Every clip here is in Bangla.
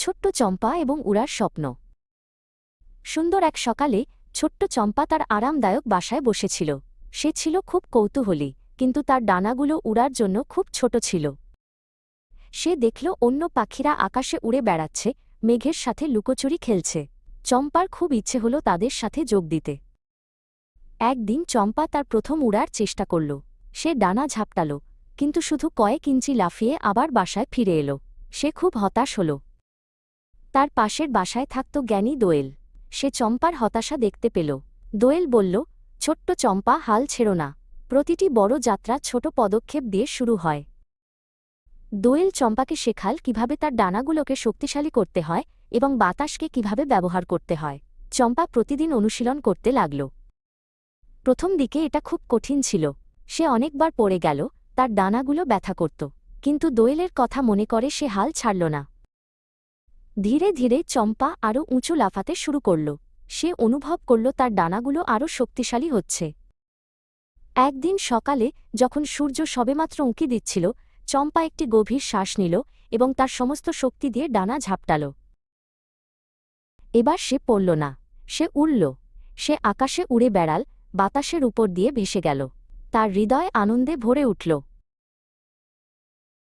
ছোট্ট চম্পা এবং উড়ার স্বপ্ন। সুন্দর এক সকালে ছোট্ট চম্পা তার আরামদায়ক বাসায় বসেছিল। সে ছিল খুব কৌতূহলী, কিন্তু তার ডানাগুলো উড়ার জন্য খুব ছোট ছিল। সে দেখল অন্য পাখিরা আকাশে উড়ে বেড়াচ্ছে, মেঘের সাথে লুকোচুরি খেলছে। চম্পার খুব ইচ্ছে হল তাদের সাথে যোগ দিতে। একদিন চম্পা তার প্রথম উড়ার চেষ্টা করল। সে ডানা ঝাপটাল, কিন্তু শুধু কয়েক ইঞ্চি লাফিয়ে আবার বাসায় ফিরে এল। সে খুব হতাশ হল। তার পাশের বাসায় থাকত জ্ঞানী দোয়েল। সে চম্পার হতাশা দেখতে পেল। দোয়েল বলল, ছোট্ট চম্পা, হাল ছেড়ো না। প্রতিটি বড় যাত্রা ছোট পদক্ষেপ দিয়ে শুরু হয়। দোয়েল চম্পাকে শেখাল কিভাবে তার ডানাগুলোকে শক্তিশালী করতে হয় এবং বাতাসকে কিভাবে ব্যবহার করতে হয়। চম্পা প্রতিদিন অনুশীলন করতে লাগল। প্রথম দিকে এটা খুব কঠিন ছিল। সে অনেকবার পড়ে গেল, তার ডানাগুলো ব্যথা করত। কিন্তু দোয়েলের কথা মনে করে সে হাল ছাড়ল না। ধীরে ধীরে চম্পা আরও উঁচু লাফাতে শুরু করল। সে অনুভব করল তার ডানাগুলো আরও শক্তিশালী হচ্ছে। একদিন সকালে যখন সূর্য সবেমাত্র উঁকি দিচ্ছিল, চম্পা একটি গভীর শ্বাস নিল এবং তার সমস্ত শক্তি দিয়ে ডানা ঝাপটাল। এবার সে পড়ল না, সে উড়ল। সে আকাশে উড়ে বেড়াল, বাতাসের উপর দিয়ে ভেসে গেল। তার হৃদয় আনন্দে ভরে উঠল।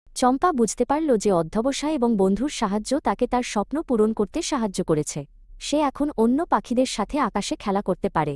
চম্পা বুঝতে পারল যে অধ্যবসায় এবং বন্ধুর সাহায্য তাকে তার স্বপ্ন পূরণ করতে সাহায্য করেছে। সে এখন অন্য পাখিদের সাথে আকাশে খেলা করতে পারে।